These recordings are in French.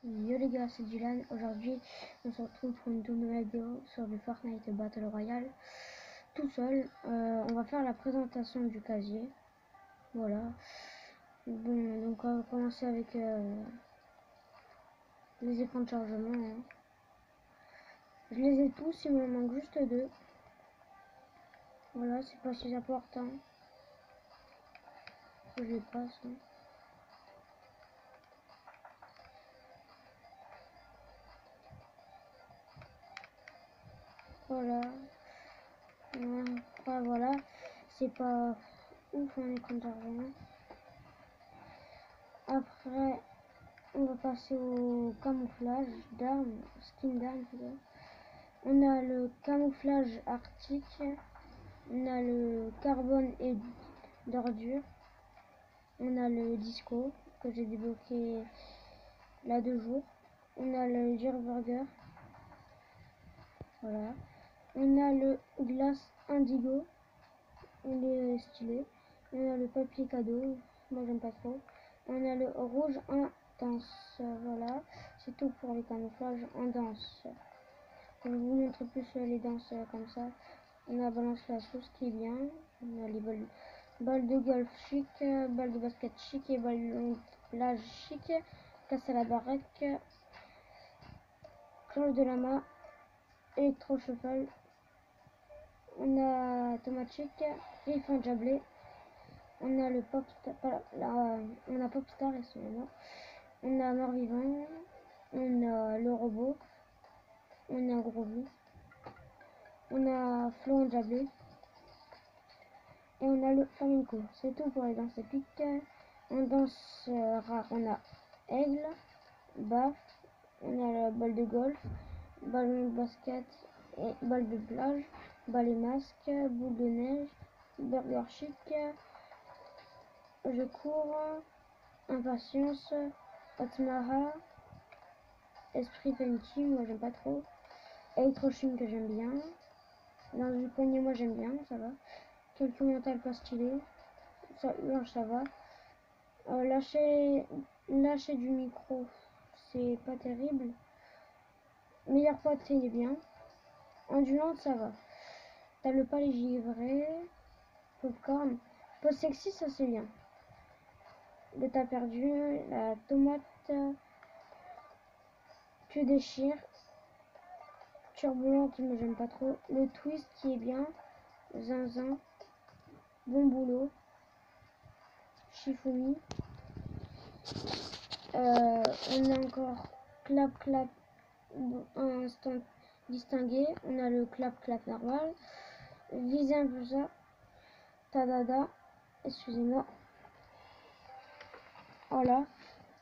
Yo les gars, c'est Dylan. Aujourd'hui, on se retrouve pour une toute nouvelle vidéo sur le Fortnite Battle Royale. Tout seul, on va faire la présentation du casier. Voilà. Bon, donc on va commencer avec les écrans de chargement. Hein. Je les ai tous, il me manque juste deux. Voilà, c'est pas si important. Je les passe. Hein. Voilà. Après, voilà. C'est pas ouf en écran de chargement. Après, on va passer au camouflage d'armes, skin d'armes. On a le camouflage arctique, on a le carbone et d'ordure, on a le disco que j'ai débloqué là 2 jours, on a le Burger, voilà, on a le glace indigo, il est stylé, on a le papier cadeau, moi j'aime pas trop, on a le rouge intense, voilà, c'est tout pour les camouflages en danse. Je vais vous montrer plus les danses comme ça. On a balance la sauce qui est bien. On a les balles de golf chic, balles de basket chic et balles de plage chic. Casse à la baraque. Cloche de lama. Électro shuffle. On a tomate chic. Griffon jablé. On a le popstar. On a popstar, excusez-moi. On a mort vivant. On a le robot. On a gros vie. On a Florent Jablé. Et on a le flamenco. C'est tout pour les danses épiques. En danse rare, on a aigle, baf, on a la balle de golf, ballon de basket et balle de plage, balle et masque, boule de neige, burger chic, je cours, impatience, Atmara, esprit funky, moi j'aime pas trop, électrochine que j'aime bien, dans du poignet moi j'aime bien, ça va, quelques mentales pas stylées, ça hurle, ça va. Lâcher du micro, c'est pas terrible. Meilleur pote, il est bien. Ondulante, ça va. T'as le palais givré. Popcorn. Pose sexy, ça c'est bien. Le tas perdu. La tomate. Tu déchires. Turbulente, mais j'aime pas trop. Le twist qui est bien. Zinzin. Bon boulot. Shifumi. On a encore clap clap. Un instant distingué. On a le clap clap normal. Viser un peu ça. Tadada. Excusez-moi. Voilà.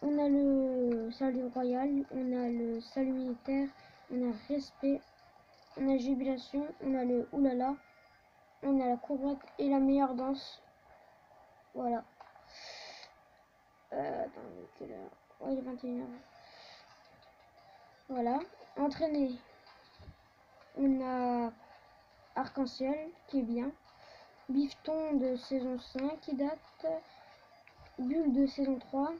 On a le salut royal. On a le salut militaire. On a respect. On a jubilation. On a le oulala. On a la couvrette et la meilleure danse. Voilà. Attends, quelle heure? Oh, il est 21h. Voilà. Entraîner. On a arc-en-ciel qui est bien. Bifton de saison 5 qui date. Bulle de saison 3.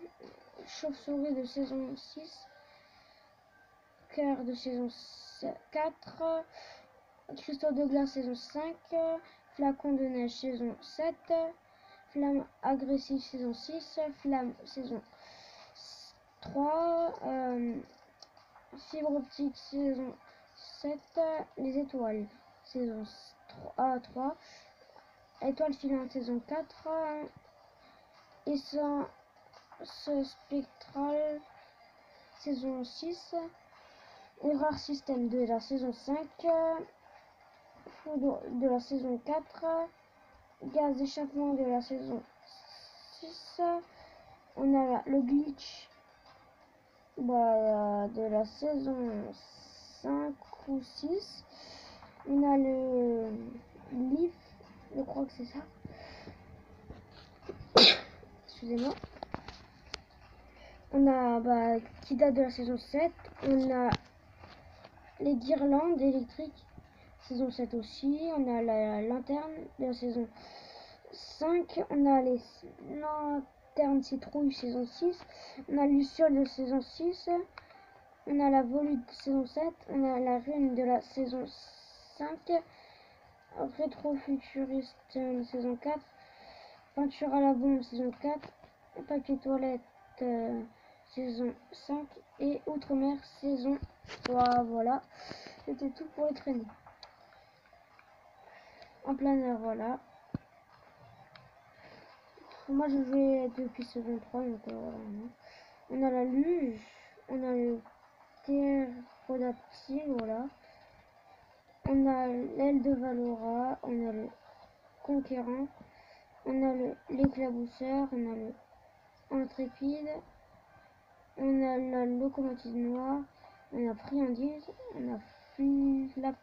Chauve-souris de saison 6. Cœur de saison 4. Cristaux de glace saison 5. Flacon de neige saison 7. Flamme agressive saison 6. Flamme saison 3. Fibre optique saison 7. Les étoiles saison 3. Étoile filante saison 4. Essence spectrale saison 6. Erreur système de la saison 5. Foudre de la saison 4. Gaz d'échappement de la saison 6. On a le glitch de la saison 5 ou 6. On a le leaf, je crois que c'est ça. Excusez-moi. On a qui date de la saison 7. On a les guirlandes électriques saison 7 aussi. On a la lanterne de la saison 5. On a les lanternes citrouilles saison 6. On a Luciole de saison 6. On a la volute de saison 7, on a la rune de la saison 5, rétro-futuriste de saison 4, peinture à la bombe saison 4, papier toilette saison 5 et outre-mer saison 3. Voilà, c'était tout pour les traînées. En plein air, voilà. Moi je vais depuis saison 3, donc voilà. On a la luge, on a le ptérodactyle, voilà. On a l'aile de Valora, on a le conquérant, on a l'éclabousseur, on a le intrépide, on a la locomotive noire, on a friandise, on a flap,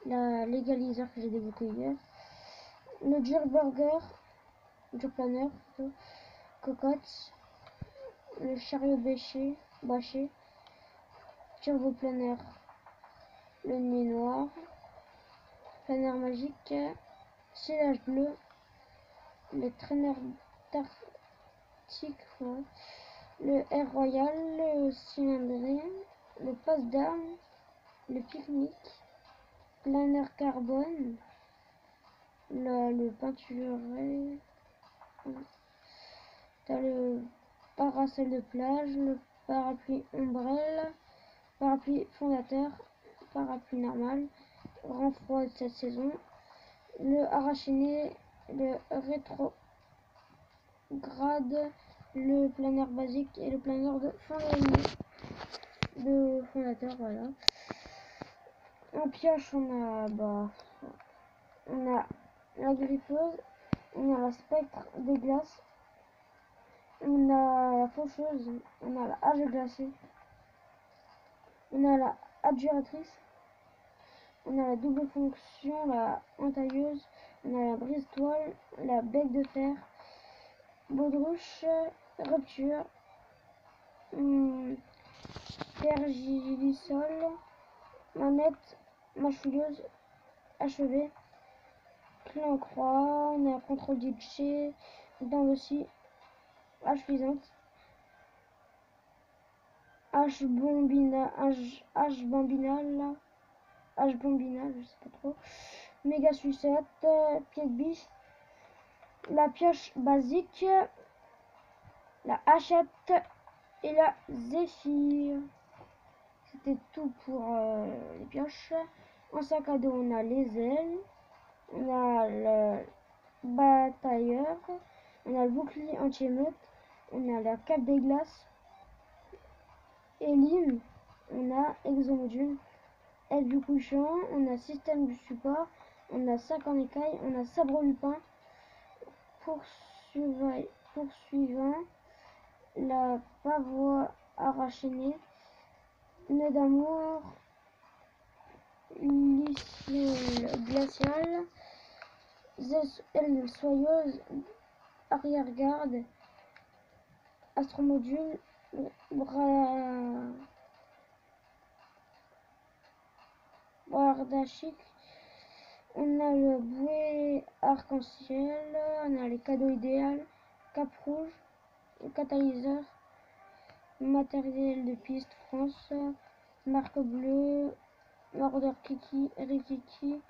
la légaliseur que j'ai débloqué hier, le durburger, durplaneur plutôt, cocotte, le chariot bâché, turboplaneur, le nez noir, planeur magique, silage bleu, le traîneur d'Arctique, ouais, le air royal, le cylindrien, le passe d'armes, le pique-nique, planeur carbone, le peinturé, t'as le parasol de plage, le parapluie ombrelle, parapluie fondateur, parapluie normal, grand froid de cette saison, le arachiné, le rétrograde, le planeur basique et le planeur de fin de fondateur, voilà. En pioche, on a la griffeuse, on a la spectre des glaces, on a la faucheuse, on a la hache glacée, on a la adjuratrice, on a la double fonction, la entailleuse, on a la brise-toile, la bec de fer, baudruche, rupture, pergilisol, manette, mâchouilleuse, achevé, clé en croix, on a contrôle du guichet, dents de scie, hache luisante, hache bombinale, je sais pas trop, méga sucette, pied de biche, la pioche basique, la hachette et la zéphyr. C'était tout pour les pioches. En sac à dos, on a les ailes, on a le batailleur, on a le bouclier anti-émeute, on a la cape des glaces, Eline, on a exomodule, aile du couchant, on a système du support, on a sac en écaille, on a sabre lupin, poursuivant, la pavoie arrachénée, nœud d'amour, lyciole glaciale, aile soyeuse, arrière-garde, astromodule, Bardachic, on a le bouée arc-en-ciel, on a les cadeaux idéal, cap rouge, catalyseur, matériel de piste France, marque bleue, mordeur Kiki, Rikiki,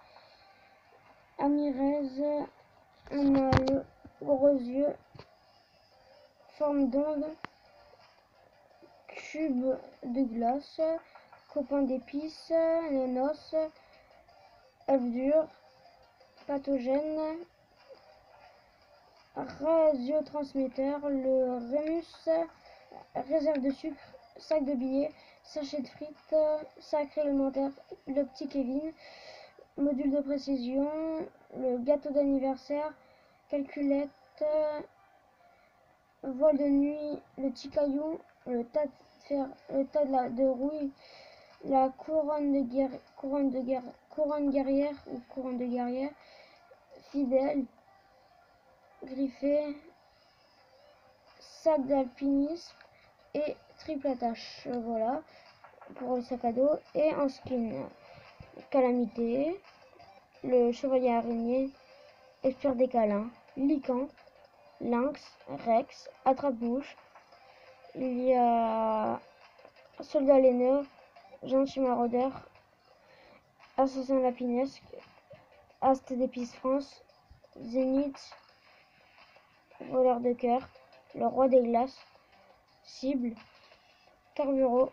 Amirez, on a le gros yeux, forme d'onde, cube de glace, copain d'épices, nonos, œuf dur, pathogène, radiotransmetteur, le Rémus, réserve de sucre, sac de billets, sachet de frites, sac réglementaire, le petit Kevin, module de précision, le gâteau d'anniversaire, calculette, voile de nuit, le petit caillou, le tas de rouille, la couronne guerrière ou couronne de guerrière, fidèle, griffé, sac d'alpinisme et triple attache. Voilà pour le sac à dos. Et en skin, calamité, le chevalier araignée, expert des câlins, lycan, lynx, rex, attrape-mouche, il y a Soldat laineux, Gentil maraudeur, Assassin lapinesque, Aste d'épices France, Zénith, Voleur de cœur, Le roi des glaces, Cible, Carburant,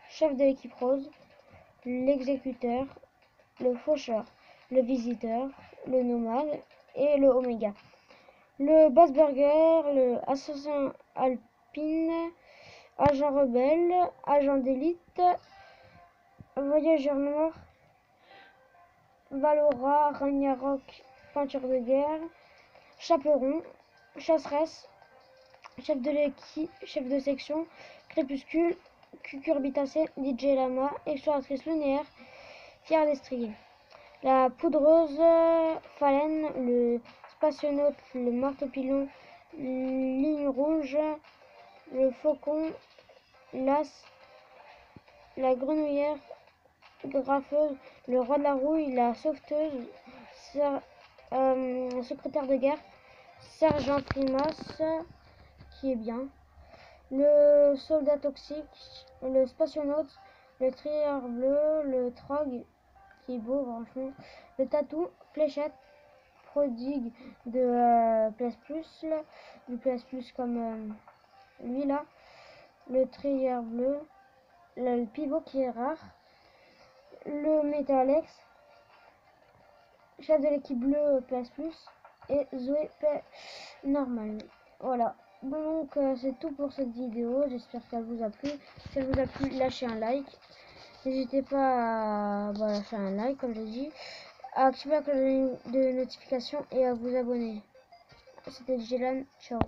Chef de l'équipe rose, L'exécuteur, le faucheur, le visiteur, le nomade et le oméga. Le Bassburger, le assassin alpine, agent rebelle, agent d'élite, voyageur noir, Valora, Ragnarok, peinture de guerre, chaperon, chasseresse, chef de l'équipe, chef de section, crépuscule, cucurbitacée, DJ Lama, exploratrice lunaire, Pierre d'Estrier. La poudreuse, Phalène, le spationaute, le marteau-pilon, ligne rouge, le faucon, l'as, la grenouillère, graffeuse, le roi de la rouille, la sauveteuse, secrétaire de guerre, sergent primas, qui est bien, le soldat toxique, le spationaute, le trieur bleu, le trog, qui est beau franchement, le tatou, fléchette, prodigue de Place Plus, du Place Plus comme lui là, le trieur bleu, le pivot qui est rare, le Métalex, chef de l'équipe bleue Place Plus et Zoé normal. Voilà. Bon, donc c'est tout pour cette vidéo. J'espère qu'elle vous a plu. Si elle vous a plu, lâchez un like. N'hésitez pas à lâcher un like, comme j'ai dit, à activer la cloche de notification et à vous abonner. C'était Gélan. Ciao.